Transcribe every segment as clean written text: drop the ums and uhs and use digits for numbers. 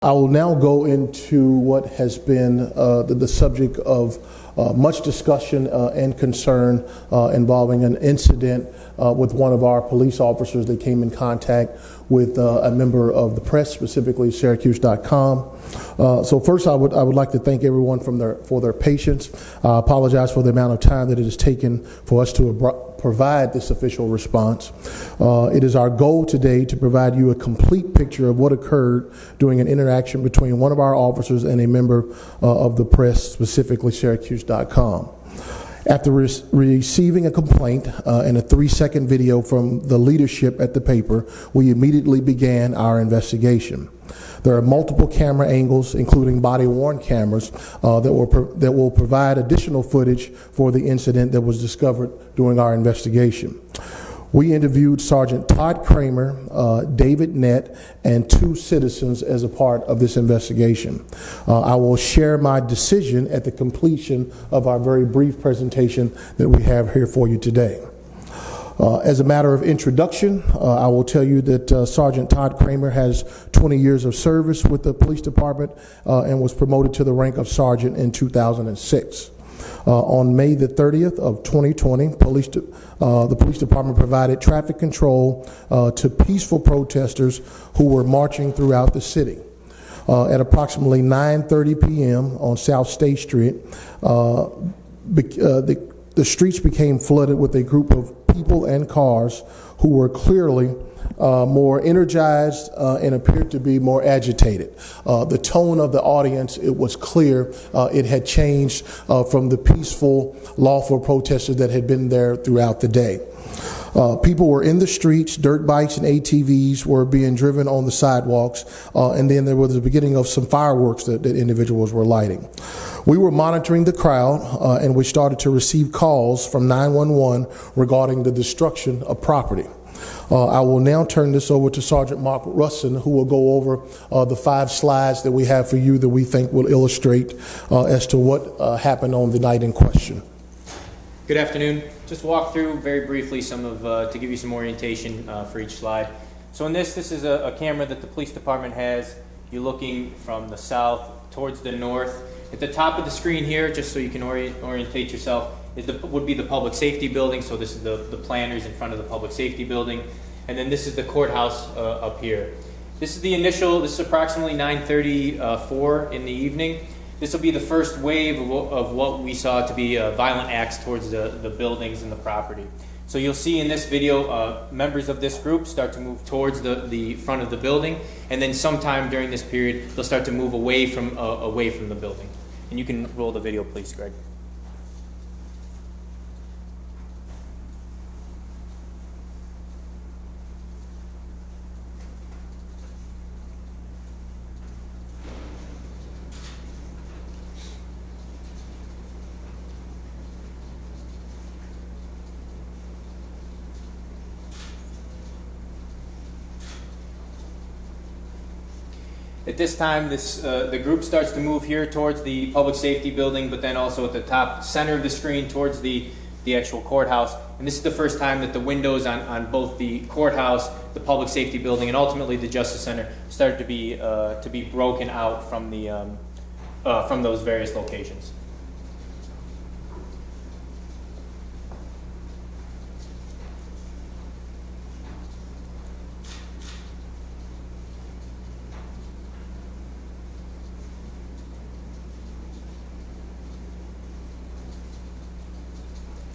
I will now go into what has been the subject of much discussion and concern involving an incident with one of our police officers that came in contact with a member of the press, specifically Syracuse.com. So first, I would like to thank everyone for their patience. I apologize for the amount of time that it has taken for us to provide this official response. It is our goal today to provide you a complete picture of what occurred during an interaction between one of our officers and a member of the press, specifically Syracuse.com. After receiving a complaint and a 3-second video from the leadership at the paper, we immediately began our investigation. There are multiple camera angles, including body-worn cameras, that will provide additional footage for the incident that was discovered during our investigation. We interviewed Sergeant Todd Kramer, David Nett, and 2 citizens as a part of this investigation. I will share my decision at the completion of our very brief presentation that we have here for you today. As a matter of introduction, I will tell you that Sergeant Todd Kramer has 20 years of service with the police department and was promoted to the rank of sergeant in 2006. On May the 30th of 2020, the police department provided traffic control to peaceful protesters who were marching throughout the city. At approximately 9:30 p.m. on South State Street, the streets became flooded with a group of people and cars who were clearly more energized and appeared to be more agitated. The tone of the audience, it was clear it had changed from the peaceful, lawful protesters that had been there throughout the day. People were in the streets, dirt bikes and ATVs were being driven on the sidewalks, and then there was the beginning of some fireworks that individuals were lighting. We were monitoring the crowd, and we started to receive calls from 911 regarding the destruction of property. I will now turn this over to Sergeant Mark Russin, who will go over the 5 slides that we have for you that we think will illustrate as to what happened on the night in question. Good afternoon. Just walk through very briefly some of, to give you some orientation for each slide. So in this is a camera that the police department has. You're looking from the south towards the north. At the top of the screen here, just so you can orientate yourself, would be the public safety building. So this is the planters in front of the public safety building. And then this is the courthouse up here. This is approximately 9:34 in the evening. This will be the first wave of what we saw to be violent acts towards the buildings and the property. So you'll see in this video, members of this group start to move towards the front of the building, and then sometime during this period, they'll start to move away from the building. And you can roll the video, please, Greg. At this time, the group starts to move here towards the public safety building, but then also at the top center of the screen towards the actual courthouse. And this is the first time that the windows on both the courthouse, the public safety building, and ultimately the Justice Center started to be broken out from those various locations.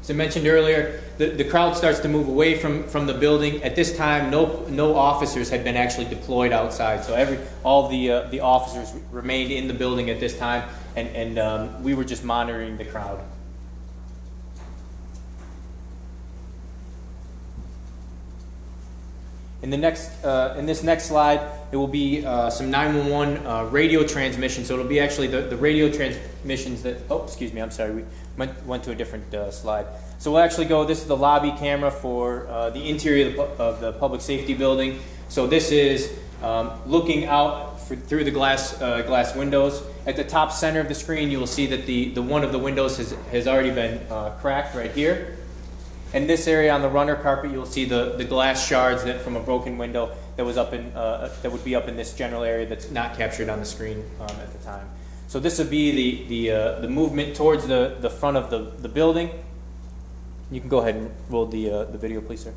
As I mentioned earlier, the crowd starts to move away from the building. At this time, no officers had been actually deployed outside, so all the officers remained in the building at this time, and we were just monitoring the crowd. In this next slide, it will be some 911 radio transmission. So it'll be actually the radio transmissions that. Oh, excuse me. I'm sorry. We went to a different slide. So we'll actually go. This is the lobby camera for the interior of the public safety building. So this is looking out through the glass windows. At the top center of the screen, you will see that the one of the windows has already been cracked right here. In this area on the runner carpet, you'll see the glass shards that from a broken window that was up in that would be up in this general area that's not captured on the screen at the time. So this would be the movement towards the front of the building. You can go ahead and roll the video, please, sir.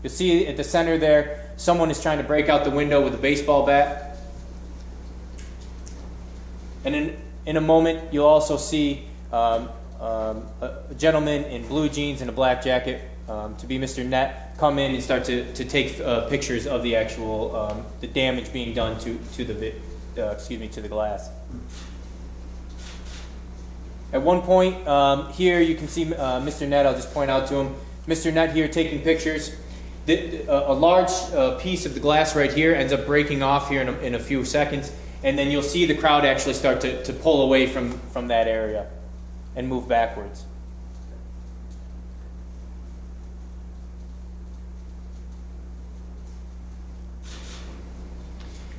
You'll see at the center there, someone is trying to break out the window with a baseball bat. And in a moment, you'll also see a gentleman in blue jeans and a black jacket, to be Mr. Nett, come in and start to take pictures of the actual the damage being done to the glass. At one point here, you can see Mr. Nett. I'll just point out to him, Mr. Nett here taking pictures. A large piece of the glass right here ends up breaking off here in a few seconds, and then you'll see the crowd actually start to pull away from that area and move backwards.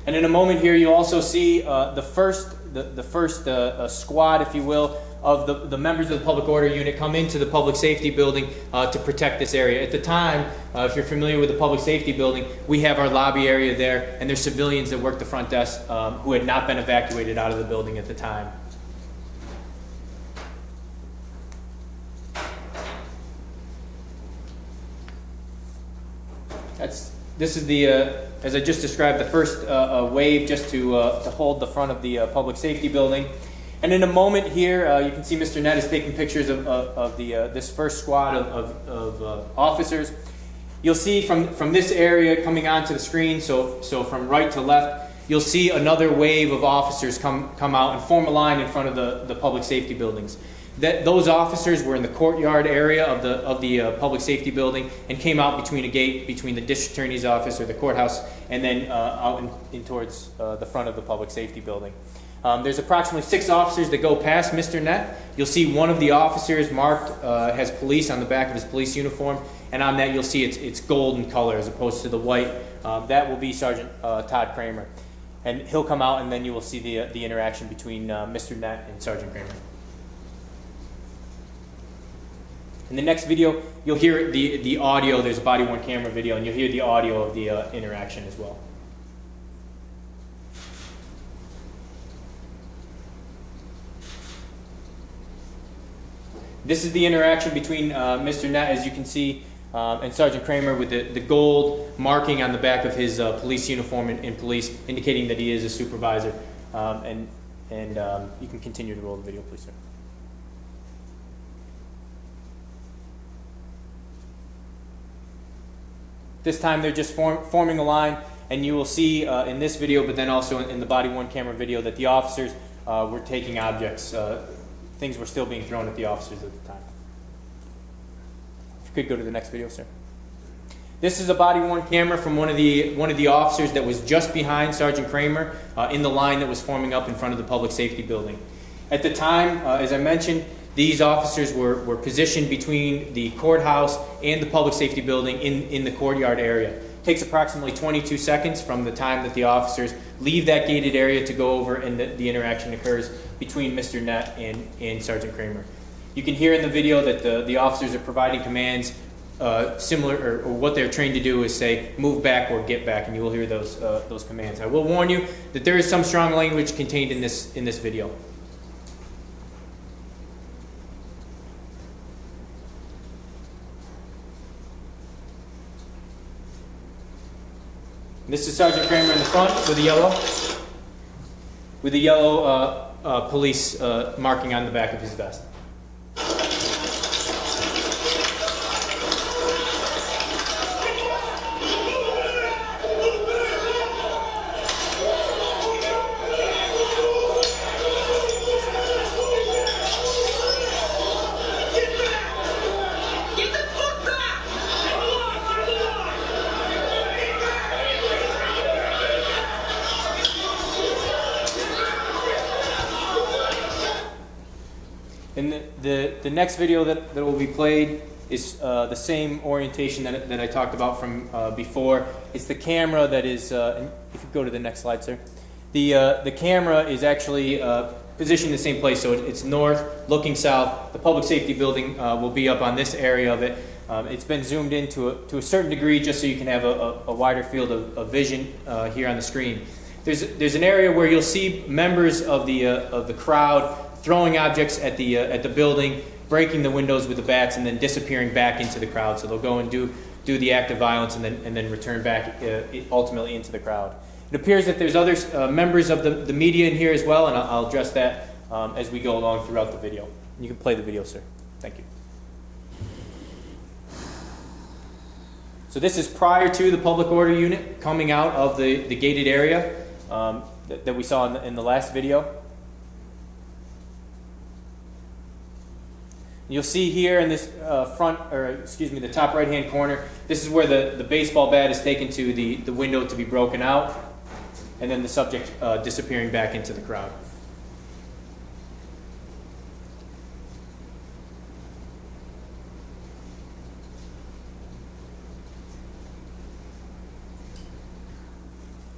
And in a moment here, you'll also see the first squad, if you will, of the members of the public order unit come into the public safety building to protect this area. At the time, if you're familiar with the public safety building, we have our lobby area there, and there's civilians that work the front desk who had not been evacuated out of the building at the time. This is the, as I just described, the first wave just to hold the front of the public safety building. And in a moment here, you can see Mr. Nett is taking pictures of this first squad of officers. You'll see from this area coming onto the screen, so from right to left, you'll see another wave of officers come out and form a line in front of the public safety buildings. Those officers were in the courtyard area of the public safety building and came out between a gate between the district attorney's office or the courthouse and then out in towards the front of the public safety building. There's approximately 6 officers that go past Mr. Nett. You'll see one of the officers marked has police on the back of his police uniform, and on that you'll see it's golden color as opposed to the white. That will be Sergeant Todd Kramer, and he'll come out, and then you will see the interaction between Mr. Nett and Sergeant Kramer. In the next video, you'll hear the audio. There's a body-worn camera video, and you'll hear the audio of the interaction as well. This is the interaction between Mr. Nett, as you can see, and Sergeant Kramer with the gold marking on the back of his police uniform in police, indicating that he is a supervisor. And you can continue to roll the video, please, sir. This time they're just forming a line, and you will see in this video, but then also in the body-worn camera video, that the officers were taking objects. Things were still being thrown at the officers at the time. If you could go to the next video, sir. This is a body-worn camera from one of the officers that was just behind Sergeant Kramer in the line that was forming up in front of the public safety building. At the time, as I mentioned, these officers were positioned between the courthouse and the public safety building in the courtyard area. It takes approximately 22 seconds from the time that the officers leave that gated area to go over and the interaction occurs between Mr. Nett and Sergeant Kramer. You can hear in the video that the officers are providing commands similar, or what they're trained to do is say, move back or get back, and you will hear those commands. I will warn you that there is some strong language contained in this video. This is Sergeant Kramer in the front with the yellow police marking on the back of his vest. And the next video that will be played is the same orientation that I talked about from before. It's the camera that is, if you go to the next slide, sir. The camera is actually positioned in the same place, so it's north, looking south. The public safety building will be up on this area of it. It's been zoomed in to a certain degree just so you can have a wider field of vision here on the screen. There's an area where you'll see members of the crowd throwing objects at the building, breaking the windows with the bats, and then disappearing back into the crowd. So they'll go and do the act of violence and then return back ultimately into the crowd. It appears that there's other members of the media in here as well, and I'll address that as we go along throughout the video. You can play the video, sir. Thank you. So this is prior to the public order unit coming out of the gated area that we saw in the last video. You'll see here in this the top right-hand corner, this is where the baseball bat is taken to the window to be broken out, and then the subject disappearing back into the crowd.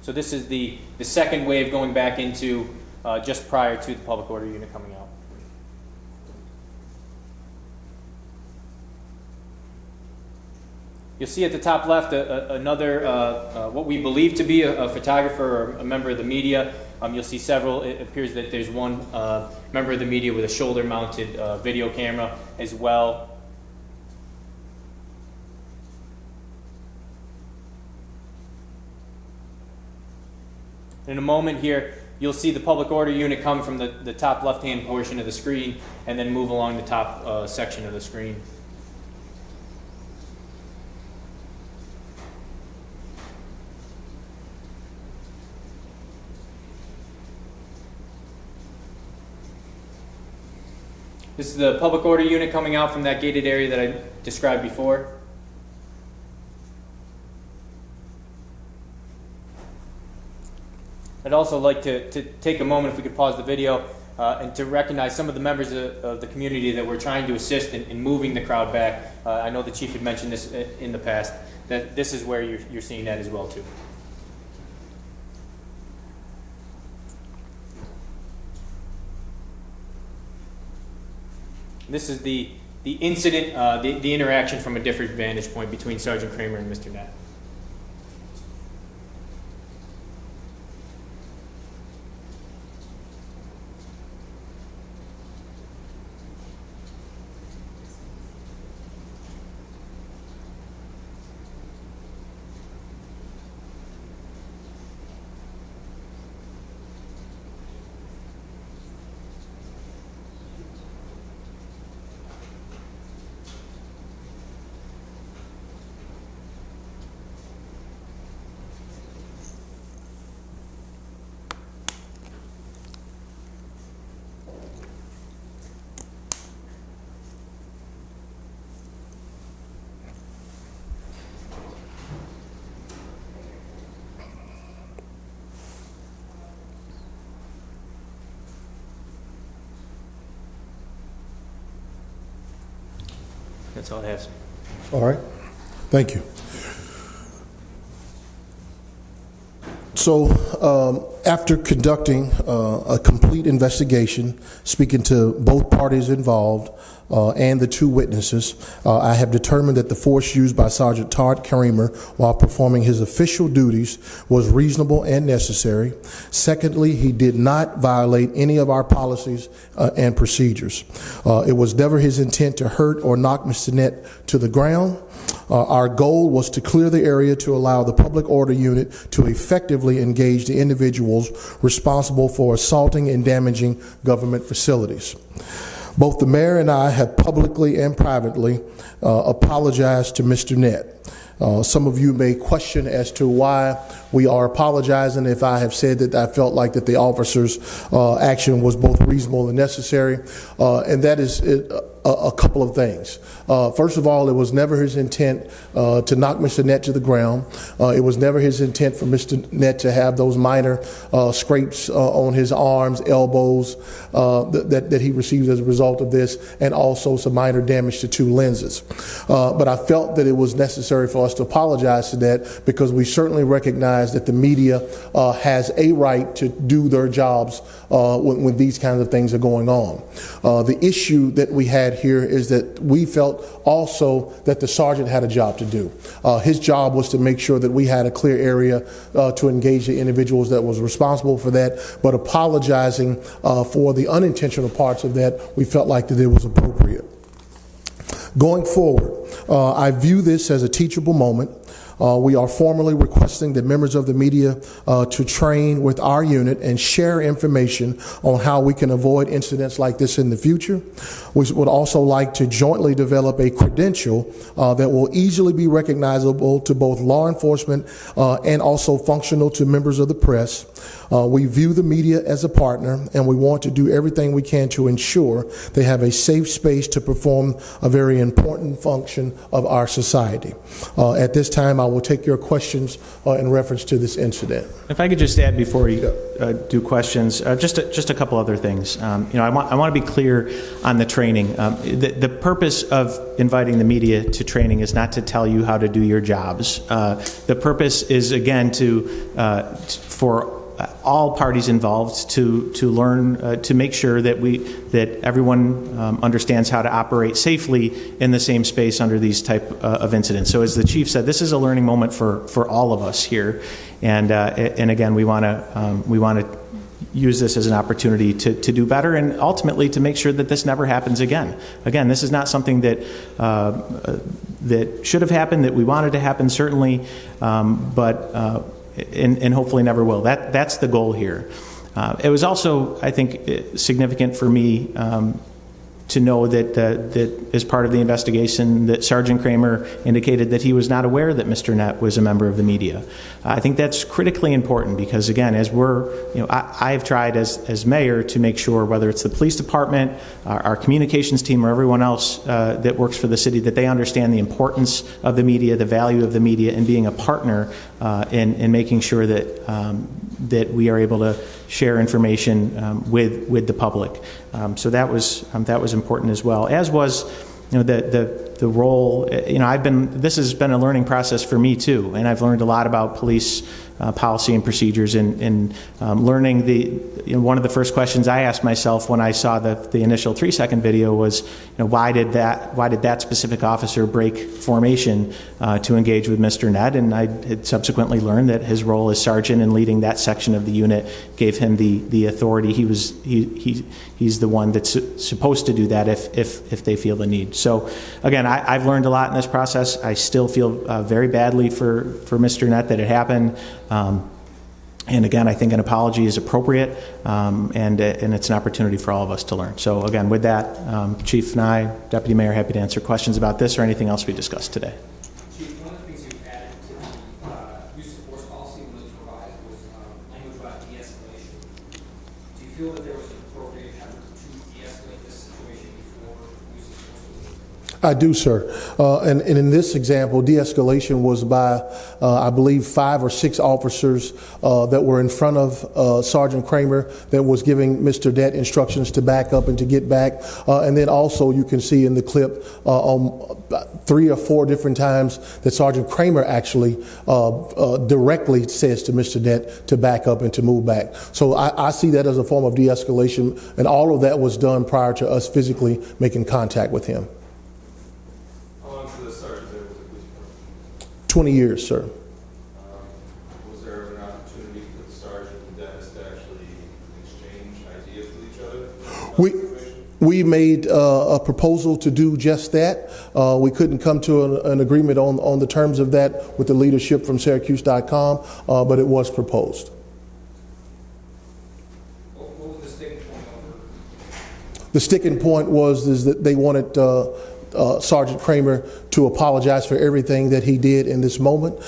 So this is the second wave going back into just prior to the public order unit coming out. You'll see at the top left another, what we believe to be a photographer or a member of the media. You'll see several. It appears that there's one member of the media with a shoulder-mounted video camera as well. In a moment here, you'll see the public order unit come from the top left-hand portion of the screen and then move along the top section of the screen. This is the public order unit coming out from that gated area that I described before. I'd also like to take a moment, if we could pause the video, and to recognize some of the members of the community that we're trying to assist in moving the crowd back. I know the chief had mentioned this in the past, that this is where you're seeing that as well too. This is the incident, the interaction from a different vantage point between Sergeant Kramer and Mr. Nett. That's all I have, sir. All right. Thank you. So after conducting a complete investigation, speaking to both parties involved and the two witnesses, I have determined that the force used by Sergeant Todd Kramer while performing his official duties was reasonable and necessary. Secondly, he did not violate any of our policies and procedures. It was never his intent to hurt or knock Mr. Nett to the ground. Our goal was to clear the area to allow the public order unit to effectively engage the individuals responsible for assaulting and damaging government facilities. Both the mayor and I have publicly and privately apologized to Mr. Nett. Some of you may question as to why we are apologizing if I have said that I felt like that the officer's action was both reasonable and necessary, and that is a couple of things. First of all, it was never his intent to knock Mr. Nett to the ground. It was never his intent for Mr. Nett to have those minor scrapes on his arms, elbows that he received as a result of this, and also some minor damage to two lenses. But I felt that it was necessary for us to apologize to that because we certainly recognize that the media has a right to do their jobs when these kinds of things are going on. The issue that we had at here is that we felt also that the sergeant had a job to do. His job was to make sure that we had a clear area to engage the individuals that was responsible for that, but apologizing for the unintentional parts of that, we felt like that it was appropriate. Going forward, I view this as a teachable moment. We are formally requesting that members of the media to train with our unit and share information on how we can avoid incidents like this in the future. We would also like to jointly develop a credential that will easily be recognizable to both law enforcement and also functional to members of the press. We view the media as a partner, and we want to do everything we can to ensure they have a safe space to perform a very important function of our society. At this time, I will take your questions in reference to this incident. If I could just add before you do questions, just a couple other things. I want to be clear on the training. The purpose of inviting the media to training is not to tell you how to do your jobs. The purpose is, again, for all parties involved to learn, to make sure that everyone understands how to operate safely in the same space under these type of incidents. So as the chief said, this is a learning moment for all of us here, and again, we want to use this as an opportunity to do better, and ultimately to make sure that this never happens again. Again, this is not something that should have happened, that we wanted to happen, certainly, but and hopefully never will. That's the goal here. It was also, I think, significant for me to know that as part of the investigation that Sergeant Kramer indicated that he was not aware that Mr. Nett was a member of the media. I think that's critically important because, again, as I've tried as mayor to make sure, whether it's the police department, our communications team, or everyone else that works for the city, that they understand the importance of the media, the value of the media, and being a partner in making sure that we are able to share information with the public. So that was important as well. As was, the role. This has been a learning process for me too, and I've learned a lot about police policy and procedures, and learning one of the first questions I asked myself when I saw the initial 3-second video was, why did that specific officer break formation to engage with Mr. Nett? And I had subsequently learned that his role as sergeant and leading that section of the unit gave him the authority. He's the one that's supposed to do that if they feel the need. So again, I've learned a lot in this process. I still feel very badly for Mr. Nett that it happened. And again, I think an apology is appropriate, and it's an opportunity for all of us to learn. So again, with that, Chief and I, Deputy Mayor, happy to answer questions about this or anything else we discussed today. Chief, one of the things you added to the use of force policy when it was revised was language about de-escalation. Do you feel that there was an appropriate effort to de-escalate this situation before use of force? I do, sir. And in this example, de-escalation was by, I believe, 5 or 6 officers that were in front of Sergeant Kramer that was giving Mr. Nett instructions to back up and to get back. And then also you can see in the clip on 3 or 4 different times that Sergeant Kramer actually directly says to Mr. Nett to back up and to move back. So I see that as a form of de-escalation, and all of that was done prior to us physically making contact with him. 20 years, sir. Was there an opportunity for the sergeant and Dennis to actually exchange ideas with each other? We made a proposal to do just that. We couldn't come to an agreement on the terms of that with the leadership from Syracuse.com, but it was proposed. What was the sticking point over? The sticking point was that they wanted Sergeant Kramer to apologize for everything that he did in this moment.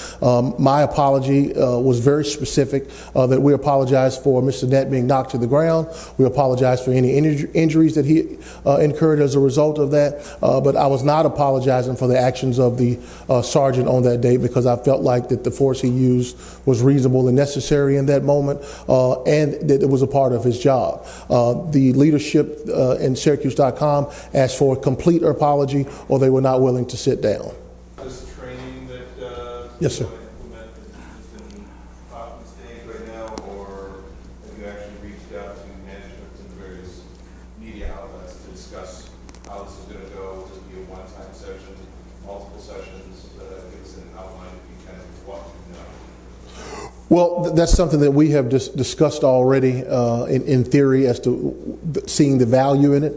My apology was very specific, that we apologize for Mr. Nett being knocked to the ground. We apologize for any injuries that he incurred as a result of that. But I was not apologizing for the actions of the sergeant on that day, because I felt like that the force he used was reasonable and necessary in that moment, and that it was a part of his job. The leadership in Syracuse.com asked for a complete apology, or they were not willing to sit down. This training that Yes, sir. you implement is in talking stage right now, or have you actually reached out to management and various media outlets to discuss how this is going to Well, that's something that we have discussed already in theory as to seeing the value in it.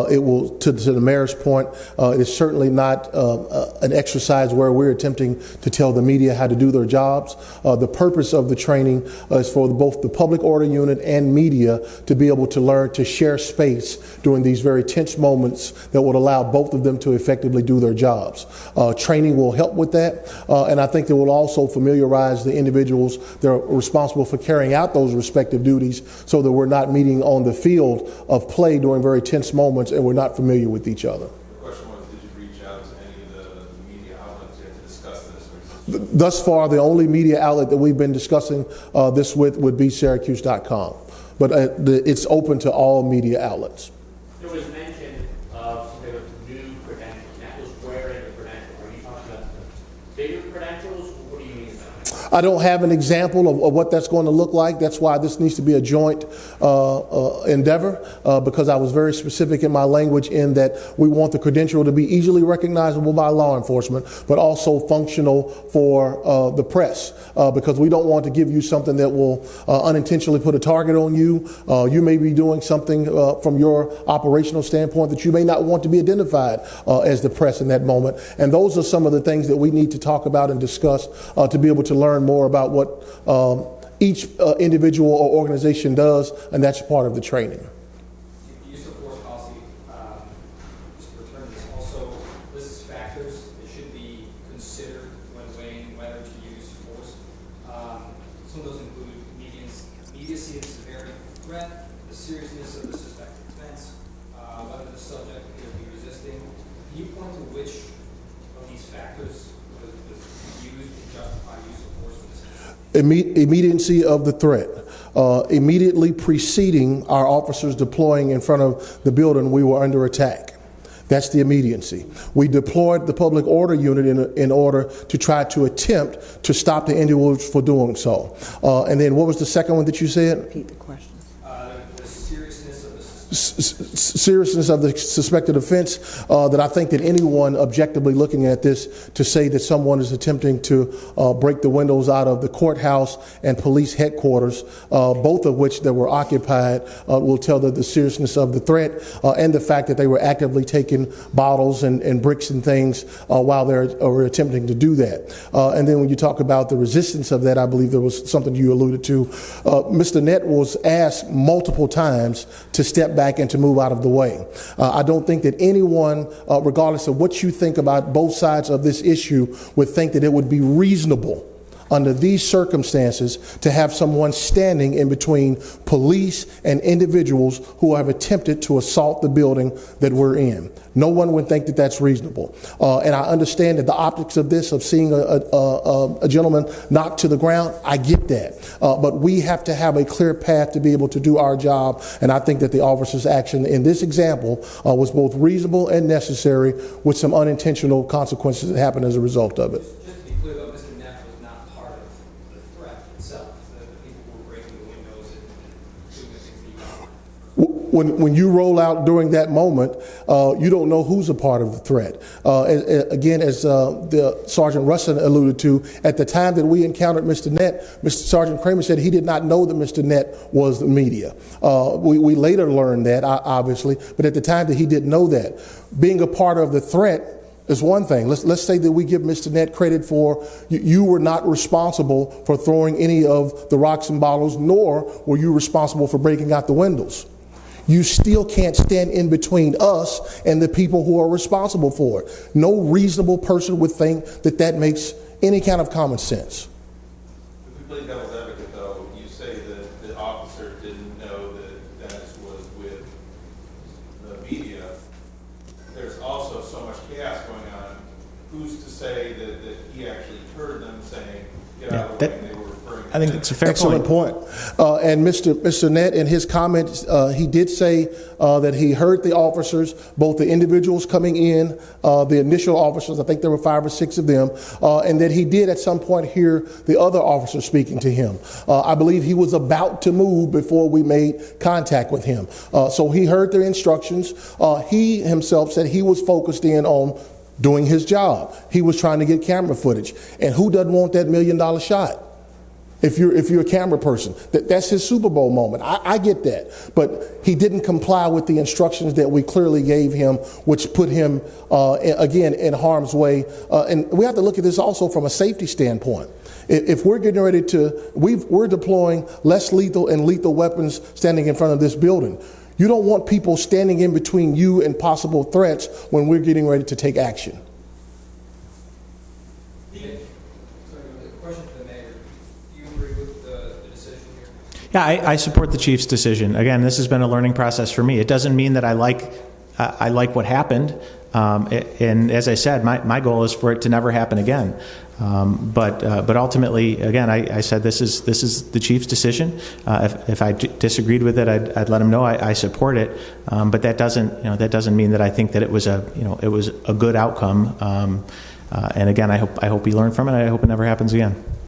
It will, to the mayor's point, it is certainly not an exercise where we're attempting to tell the media how to do their jobs. The purpose of the training is for both the public order unit and media to be able to learn to share space during these very tense moments that would allow both of them to effectively do their jobs. Training will help with that, and I think it will also familiarize the individuals that are responsible for carrying out those respective duties so that we're not meeting on the field of play during very tense moments and we're not familiar with each other. The question was, did you reach out to any of the media outlets yet to discuss this? Or is this Thus far, the only media outlet that we've been discussing this with would be Syracuse.com, but it's open to all media outlets. There was mention of some type of new credentials, not just wearing a credential. Are you talking about the bigger credentials? What do you mean about it? I don't have an example of what that's going to look like. That's why this needs to be a joint endeavor, because I was very specific in my language in that we want the credential to be easily recognizable by law enforcement, but also functional for the press, because we don't want to give you something that will unintentionally put a target on you. You may be doing something from your operational standpoint that you may not want to be identified as the press in that moment. And those are some of the things that we need to talk about and discuss to be able to learn more about what each individual or organization does, and that's part of the training. The use of force policy, just to return to this, also lists factors that should be considered when weighing whether to use force. Some of those include immediacy of the severity of the threat, the seriousness of the suspected offense, whether the subject appears to be resisting. Can you point to which of these factors was used to justify use of force in this case? Immediacy of the threat. Immediately preceding our officers deploying in front of the building, we were under attack. That's the immediacy. We deployed the public order unit in order to try to attempt to stop the individuals for doing so. And then what was the second one that you said? Repeat the question. The seriousness of the Seriousness of the suspected offense, that I think that anyone objectively looking at this to say that someone is attempting to break the windows out of the courthouse and police headquarters, both of which that were occupied, will tell that the seriousness of the threat and the fact that they were actively taking bottles and bricks and things while they were attempting to do that. And then when you talk about the resistance of that, I believe there was something you alluded to. Mr. Nett was asked multiple times to step back and to move out of the way. I don't think that anyone, regardless of what you think about both sides of this issue, would think that it would be reasonable under these circumstances to have someone standing in between police and individuals who have attempted to assault the building that we're in. No one would think that that's reasonable. And I understand that the optics of this, of seeing a gentleman knocked to the ground, I get that. But we have to have a clear path to be able to do our job. And I think that the officer's action in this example was both reasonable and necessary, with some unintentional consequences that happened as a result of it. Just to be clear, though, Mr. Neff was not part of the threat itself. The people who were breaking the windows and doing the things that you want. When you roll out during that moment, you don't know who's a part of the threat. Again, as the Sergeant Russin alluded to, at the time that we encountered Mr. Nett, Mr. Sergeant Kramer said he did not know that Mr. Nett was the media. We later learned that, obviously, but at the time that he didn't know that. Being a part of the threat is one thing. Let's say that we give Mr. Nett credit for you were not responsible for throwing any of the rocks and bottles, nor were you responsible for breaking out the windows. You still can't stand in between us and the people who are responsible for it. No reasonable person would think that that makes any kind of common sense. If we play devil's advocate, though, you say that the officer didn't know that Dennis was with the media. There's also so much chaos going on. Who's to say that he actually heard them saying, get out of the way, and they were referring to I think it's a fair Excellent point. And Mr. Nett, in his comments, he did say that he heard the officers, both the individuals coming in, the initial officers, I think there were 5 or 6 of them, and that he did at some point hear the other officers speaking to him. I believe he was about to move before we made contact with him. So he heard their instructions. He himself said he was focused in on doing his job. He was trying to get camera footage. And who doesn't want that $1 million shot? If you're a camera person, that's his Super Bowl moment. I get that, but he didn't comply with the instructions that we clearly gave him, which put him again in harm's way. And we have to look at this also from a safety standpoint. If we're getting ready to, we're deploying less lethal and lethal weapons standing in front of this building. You don't want people standing in between you and possible threats when we're getting ready to take action. Yeah, I support the chief's decision. Again, this has been a learning process for me. It doesn't mean that I like what happened. And as I said, my goal is for it to never happen again. But ultimately, again, I said this is the chief's decision. If I disagreed with it, I'd let him know I support it. But that doesn't mean that I think that it was a good outcome. And again, I hope he learned from it. I hope it never happens again.